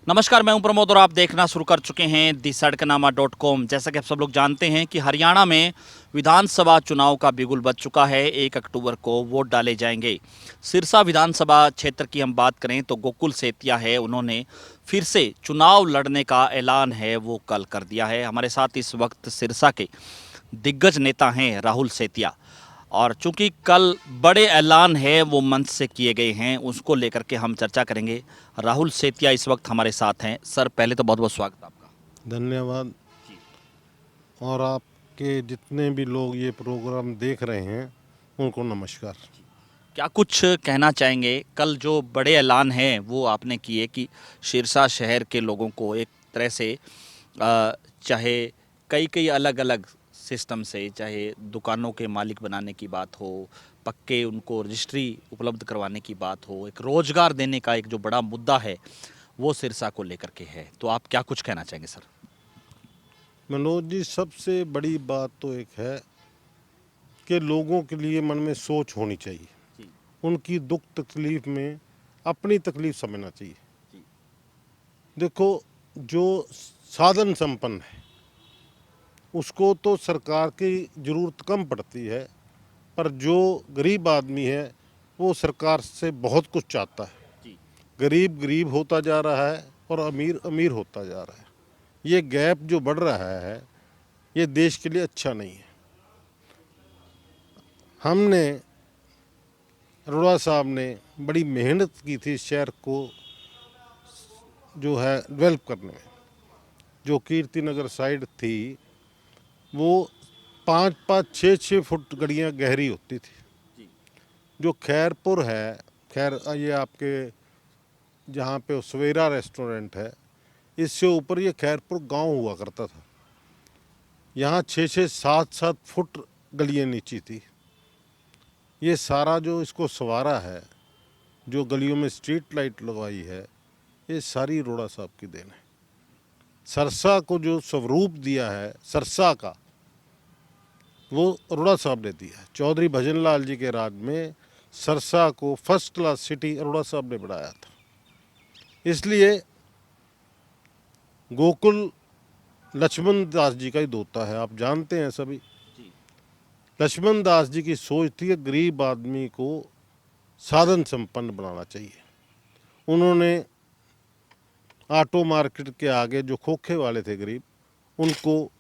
नमस्कार, मैं हूं प्रमोद और आप देखना शुरू कर चुके हैं दी सड़कनामा.com। जैसा कि आप सब लोग जानते हैं कि हरियाणा में विधानसभा चुनाव का बिगुल बज चुका है। 1 अक्टूबर को वोट डाले जाएंगे। सिरसा विधानसभा क्षेत्र की हम बात करें तो गोकुल सेतिया है, उन्होंने फिर से चुनाव लड़ने का ऐलान है वो कल कर दिया है। हमारे साथ इस वक्त सिरसा के दिग्गज नेता हैं राहुल सेतिया, और चूंकि कल बड़े ऐलान है वो मंच से किए गए हैं, उसको लेकर के हम चर्चा करेंगे। राहुल सेतिया इस वक्त हमारे साथ हैं। सर, पहले तो बहुत बहुत स्वागत आपका। धन्यवाद। और आपके जितने भी लोग ये प्रोग्राम देख रहे हैं उनको नमस्कार। क्या कुछ कहना चाहेंगे? कल जो बड़े ऐलान हैं वो आपने किए कि सिरसा शहर के लोगों को एक तरह से चाहे कई कई अलग अलग सिस्टम से, चाहे दुकानों के मालिक बनाने की बात हो, पक्के उनको रजिस्ट्री उपलब्ध करवाने की बात हो, एक रोजगार देने का एक जो बड़ा मुद्दा है वो सिरसा को लेकर के है, तो आप क्या कुछ कहना चाहेंगे सर? मनोज जी, सबसे बड़ी बात तो एक है कि लोगों के लिए मन में सोच होनी चाहिए। जी। उनकी दुख तकलीफ में अपनी तकलीफ समझना चाहिए। जी। देखो, जो साधन संपन्न है उसको तो सरकार की ज़रूरत कम पड़ती है, पर जो गरीब आदमी है वो सरकार से बहुत कुछ चाहता है। जी। गरीब गरीब होता जा रहा है और अमीर अमीर होता जा रहा है। ये गैप जो बढ़ रहा है ये देश के लिए अच्छा नहीं है। हमने, अरोड़ा साहब ने बड़ी मेहनत की थी शहर को जो है डेवलप करने में। जो कीर्ति नगर साइड थी वो 5-5, 6-6 फुट गलियां गहरी होती थी। जी। जो खैरपुर है, खैर ये आपके जहाँ पे सवेरा रेस्टोरेंट है, इससे ऊपर ये खैरपुर गांव हुआ करता था। यहाँ 6-6, 7-7 फुट गलियाँ नीची थी। ये सारा जो इसको संवारा है, जो गलियों में स्ट्रीट लाइट लगवाई है, ये सारी अरोड़ा साहब की देन है। सरसा को जो स्वरूप दिया है सरसा का, वो अरोड़ा साहब ने दिया है। चौधरी भजन लाल जी के राज में सरसा को फर्स्ट क्लास सिटी अरोड़ा साहब ने बनाया था। इसलिए गोकुल लक्ष्मण दास जी का ही दोता है, आप जानते हैं सभी। जी। लक्ष्मण दास जी की सोच थी कि गरीब आदमी को साधन संपन्न बनाना चाहिए। उन्होंने ऑटो मार्केट के आगे जो खोखे वाले थे गरीब, उनको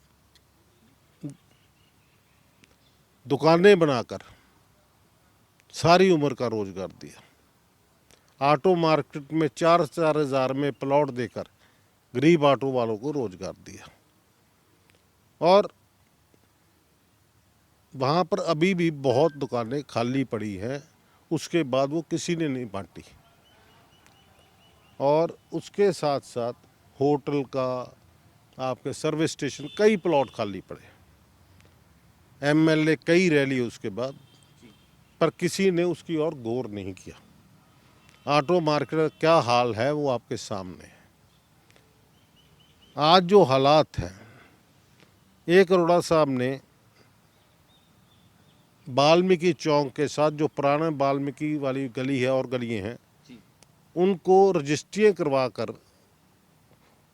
दुकानें बनाकर सारी उम्र का रोजगार दिया। ऑटो मार्केट में 4-4 हज़ार में प्लॉट देकर गरीब ऑटो वालों को रोजगार दिया। और वहाँ पर अभी भी बहुत दुकानें खाली पड़ी हैं, उसके बाद वो किसी ने नहीं बांटी। और उसके साथ साथ होटल का, आपके सर्विस स्टेशन, कई प्लॉट खाली पड़े। एमएलए कई रैली उसके बाद, पर किसी ने उसकी ओर गौर नहीं किया। ऑटो मार्केट का क्या हाल है वो आपके सामने है। आज जो हालात हैं, एक अरोड़ा साहब ने वाल्मीकि चौक के साथ जो पुराने वाल्मीकि वाली गली है और गलियां हैं, उनको रजिस्ट्रियाँ करवा कर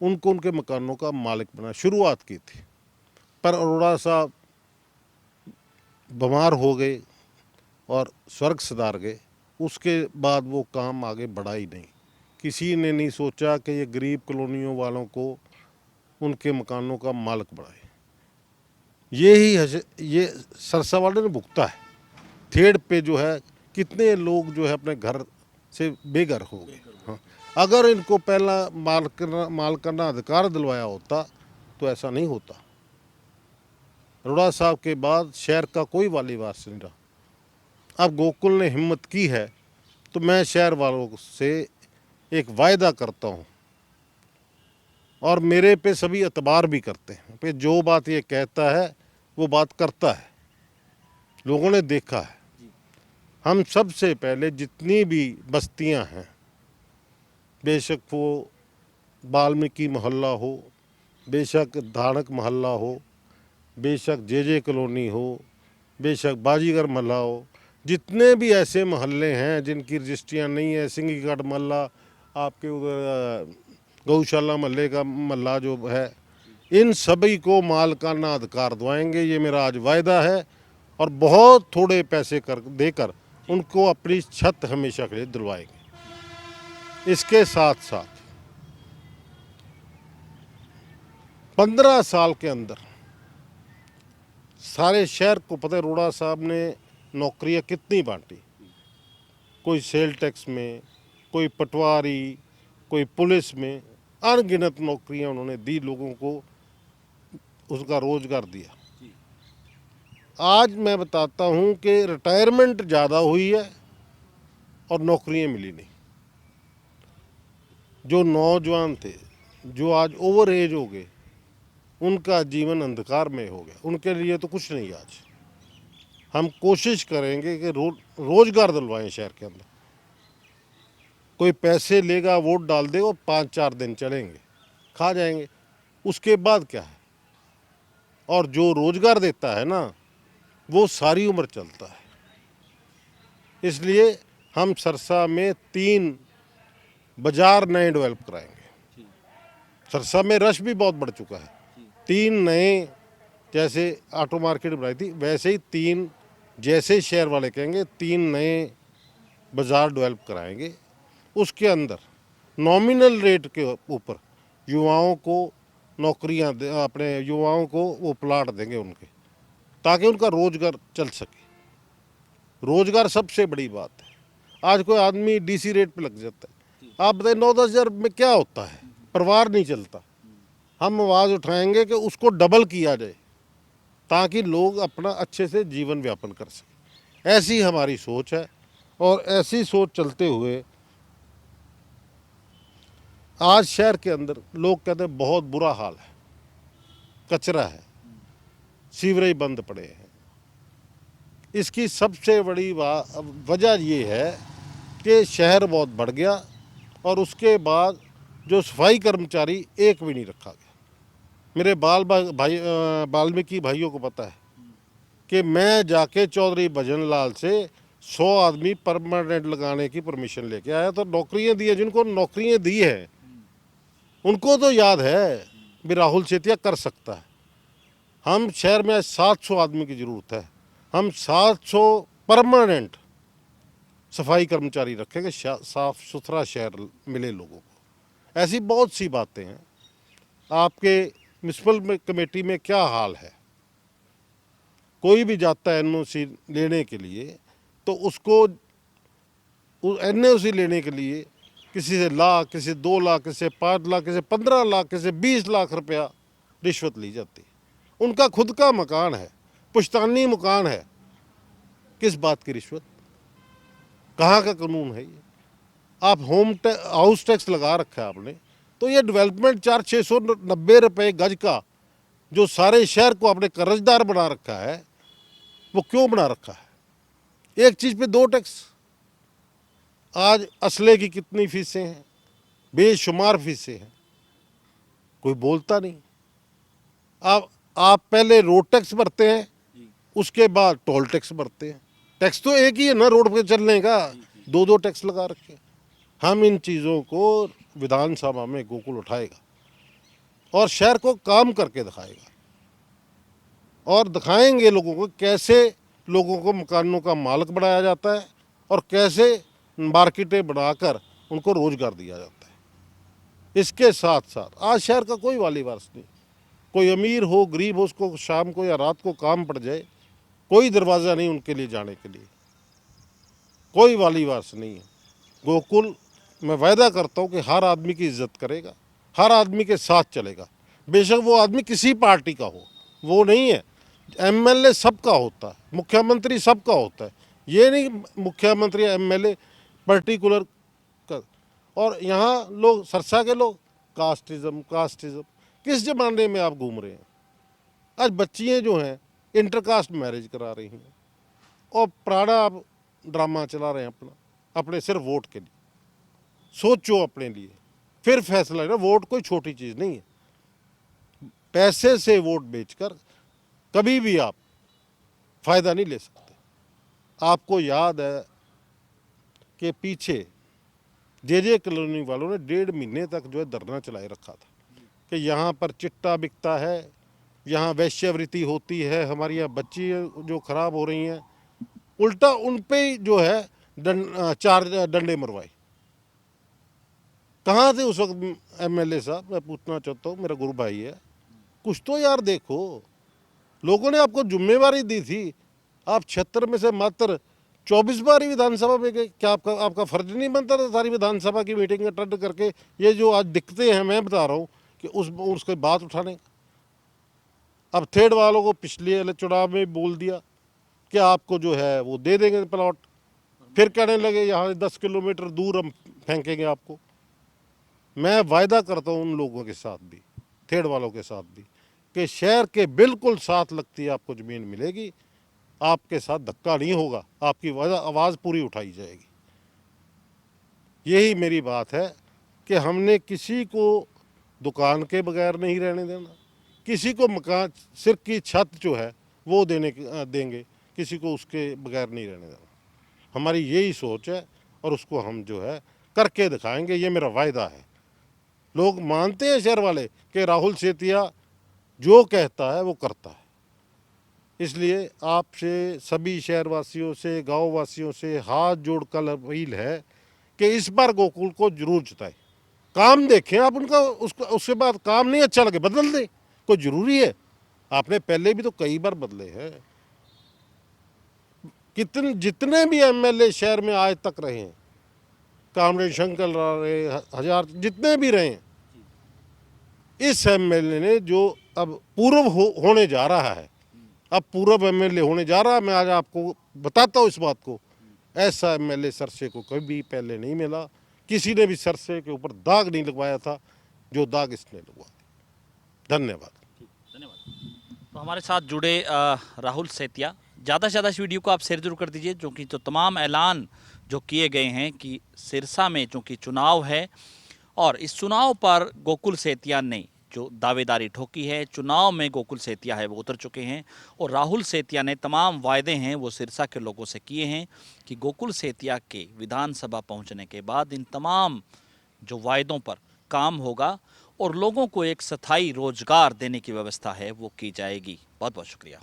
उनको उनके मकानों का मालिक बना शुरुआत की थी। पर अरोड़ा साहब बीमार हो गए और स्वर्ग सिधार गए। उसके बाद वो काम आगे बढ़ा ही नहीं। किसी ने नहीं सोचा कि ये गरीब कॉलोनियों वालों को उनके मकानों का मालिक बढ़ाए। ये सरसा वाले ने भुगता है। थेड़ पे जो है कितने लोग जो है अपने घर से बेघर हो गए। हाँ, अगर इनको पहला मालकाना अधिकार दिलवाया होता तो ऐसा नहीं होता। अरोड़ा साहब के बाद शहर का कोई वाली वारस नहीं रहा। अब गोकुल ने हिम्मत की है तो मैं शहर वालों से एक वायदा करता हूँ, और मेरे पे सभी एतबार भी करते हैं कि जो बात ये कहता है वो बात करता है। लोगों ने देखा है। हम सबसे पहले जितनी भी बस्तियां हैं, बेशक वो वाल्मीकि मोहल्ला हो, बेशक धाड़क मोहल्ला हो, बेशक जे कॉलोनी हो, बेशक बाजीगर मोहल्ला हो, जितने भी ऐसे मोहल्ले हैं जिनकी रजिस्ट्रियाँ नहीं है, सिंगीगढ़ मोहल्ला, आपके उधर गौशाला महल्ले का मल्ला जो है, इन सभी को मालिकाना अधिकार दिलवाएंगे। ये मेरा आज वायदा है। और बहुत थोड़े पैसे कर देकर उनको अपनी छत हमेशा के लिए दिलवाएंगे। इसके साथ साथ 15 साल के अंदर सारे शहर को पता है, अरोड़ा साहब ने नौकरियां कितनी बांटी। कोई सेल टैक्स में, कोई पटवारी, कोई पुलिस में, अनगिनत नौकरियां उन्होंने दी लोगों को, उसका रोजगार दिया। आज मैं बताता हूं कि रिटायरमेंट ज़्यादा हुई है और नौकरियां मिली नहीं। जो नौजवान थे, जो आज ओवर एज हो गए, उनका जीवन अंधकार में हो गया। उनके लिए तो कुछ नहीं। आज हम कोशिश करेंगे कि रोजगार दिलवाएं शहर के अंदर। कोई पैसे लेगा, वोट डाल देगा, 5-4 दिन चलेंगे, खा जाएंगे, उसके बाद क्या है। और जो रोजगार देता है ना, वो सारी उम्र चलता है। इसलिए हम सरसा में 3 बाजार नए डेवलप कराएंगे। सरसा में रश भी बहुत बढ़ चुका है। 3 नए, जैसे ऑटो मार्केट बनाई थी, वैसे ही 3, जैसे शहर वाले कहेंगे, 3 नए बाजार डेवलप कराएंगे। उसके अंदर नॉमिनल रेट के ऊपर युवाओं को नौकरियां अपने युवाओं को वो प्लाट देंगे उनके, ताकि उनका रोजगार चल सके। रोजगार सबसे बड़ी बात है। आज कोई आदमी डीसी रेट पे लग जाता है। आप बताइए 9-10 हज़ार में क्या होता है, परिवार नहीं चलता। हम आवाज़ उठाएंगे कि उसको डबल किया जाए, ताकि लोग अपना अच्छे से जीवन यापन कर सकें। ऐसी हमारी सोच है। और ऐसी सोच चलते हुए आज शहर के अंदर लोग कहते हैं बहुत बुरा हाल है, कचरा है, सीवरेज बंद पड़े हैं। इसकी सबसे बड़ी वजह ये है कि शहर बहुत बढ़ गया और उसके बाद जो सफाई कर्मचारी एक भी नहीं रखा गया। मेरे वाल्मीकि भाइयों को पता है कि मैं जाके चौधरी भजन लाल से 100 आदमी परमानेंट लगाने की परमिशन लेके आया। तो नौकरियां दी है, जिनको नौकरियां दी है उनको तो याद है भी राहुल सेतिया कर सकता है। हम शहर में 700 आदमी की ज़रूरत है। हम 700 परमानेंट सफाई कर्मचारी रखेंगे, साफ सुथरा शहर मिले लोगों को। ऐसी बहुत सी बातें हैं। आपके म्यूनसिपल कमेटी में क्या हाल है, कोई भी जाता है एनओसी लेने के लिए, तो उसको एनओसी लेने के लिए किसी से लाख, किसी से 2 लाख, किसी से 5 लाख, किसी से 15 लाख, किसी से 20 लाख रुपया रिश्वत ली जाती है। उनका खुद का मकान है, पुश्तैनी मकान है, किस बात की रिश्वत? कहाँ का कानून है ये? आप हाउस टैक्स लगा रखा है आपने, तो ये डेवलपमेंट 400-690 रुपये गज का जो सारे शहर को आपने कर्जदार बना रखा है, वो क्यों बना रखा है? एक चीज़ पे 2 टैक्स। आज असले की कितनी फीसें हैं, बेशुमार फीसें हैं, कोई बोलता नहीं। आप पहले रोड टैक्स भरते हैं, उसके बाद टोल टैक्स भरते हैं। टैक्स तो एक ही है ना रोड पे चलने का, 2-2 टैक्स लगा रखे। हम इन चीज़ों को विधानसभा में गोकुल उठाएगा और शहर को काम करके दिखाएगा। और दिखाएंगे लोगों को कैसे लोगों को मकानों का मालिक बनाया जाता है और कैसे मार्केटें बनाकर उनको रोजगार दिया जाता है। इसके साथ साथ आज शहर का कोई वाली वारस नहीं, कोई अमीर हो गरीब हो, उसको शाम को या रात को काम पड़ जाए, कोई दरवाज़ा नहीं उनके लिए जाने के लिए, कोई वाली वारस नहीं है। गोकुल मैं वायदा करता हूँ कि हर आदमी की इज्जत करेगा, हर आदमी के साथ चलेगा। बेशक वो आदमी किसी पार्टी का हो, वो नहीं है। एमएलए सबका होता है, मुख्यमंत्री सबका होता है। ये नहीं मुख्यमंत्री एमएलए पर्टिकुलर का। और यहाँ लोग, सरसा के लोग, कास्टिज्म किस जमाने में आप घूम रहे हैं? आज बच्चियाँ जो हैं इंटरकास्ट मैरिज करा रही हैं और प्राणा आप ड्रामा चला रहे हैं अपने सिर्फ वोट के लिए। सोचो अपने लिए, फिर फैसला लेना। वोट कोई छोटी चीज़ नहीं है। पैसे से वोट बेचकर कभी भी आप फायदा नहीं ले सकते। आपको याद है कि पीछे जे कॉलोनी वालों ने 1.5 महीने तक जो है धरना चलाए रखा था कि यहाँ पर चिट्टा बिकता है, यहाँ वैश्यावृत्ति होती है, हमारी यहाँ बच्ची जो खराब हो रही हैं, उल्टा उन पे ही जो है 4 डंडे मरवाए। कहाँ थे उस वक्त एमएलए साहब? मैं पूछना चाहता हूँ, मेरा गुरु भाई है, कुछ तो यार देखो। लोगों ने आपको जिम्मेवारी दी थी, आप 76 में से मात्र 24 बार ही विधानसभा में गए। क्या आपका फर्ज नहीं बनता था सारी विधानसभा की मीटिंग अटेंड करके ये जो आज दिक्कतें हैं, मैं बता रहा हूँ कि उसके बात उठाने का? अब थेड़ वालों को पिछले वाले चुनाव में बोल दिया कि आपको जो है वो दे देंगे प्लॉट, फिर कहने लगे यहाँ 10 किलोमीटर दूर हम फेंकेंगे आपको। मैं वायदा करता हूँ उन लोगों के साथ भी, थेड़ वालों के साथ भी, कि शहर के बिल्कुल साथ लगती आपको ज़मीन मिलेगी, आपके साथ धक्का नहीं होगा, आपकी आवाज़ पूरी उठाई जाएगी। यही मेरी बात है कि हमने किसी को दुकान के बगैर नहीं रहने देना, किसी को मकान सिर की छत जो है वो देंगे, किसी को उसके बगैर नहीं रहने देना। हमारी यही सोच है और उसको हम जो है करके दिखाएंगे, ये मेरा वायदा है। लोग मानते हैं शहर वाले कि राहुल सेतिया जो कहता है वो करता है। इसलिए आपसे, सभी शहरवासियों से, गांव वासियों से हाथ जोड़कर अपील है कि इस बार गोकुल को जरूर जिताएं। काम देखें आप उनका, उसके बाद काम नहीं अच्छा लगे बदल दें, कोई ज़रूरी है? आपने पहले भी तो कई बार बदले हैं। जितने भी एमएलए शहर में आज तक रहे हैं, कामरेड शंकर रहे, हजार जितने भी रहे हैं, इस एमएलए ने जो अब पूर्व होने जा रहा है, अब पूर्व एमएलए होने जा रहा है, मैं आज आपको बताता हूँ इस बात को। ऐसा एमएलए सरसे को कभी पहले नहीं मिला, किसी ने भी सरसे के ऊपर दाग नहीं लगवाया था जो दाग इसने लगवा दिया। धन्यवाद। धन्यवाद। तो हमारे साथ जुड़े राहुल सेतिया, ज़्यादा से ज़्यादा इस वीडियो को आप शेयर जरूर कर दीजिए, जो कि जो तमाम ऐलान जो किए गए हैं कि सिरसा में चूँकि चुनाव है और इस चुनाव पर गोकुल सेतिया ने जो दावेदारी ठोकी है, चुनाव में गोकुल सेतिया है वो उतर चुके हैं और राहुल सेतिया ने तमाम वायदे हैं वो सिरसा के लोगों से किए हैं कि गोकुल सेतिया के विधानसभा पहुंचने के बाद इन तमाम जो वायदों पर काम होगा और लोगों को एक स्थायी रोजगार देने की व्यवस्था है वो की जाएगी। बहुत बहुत शुक्रिया।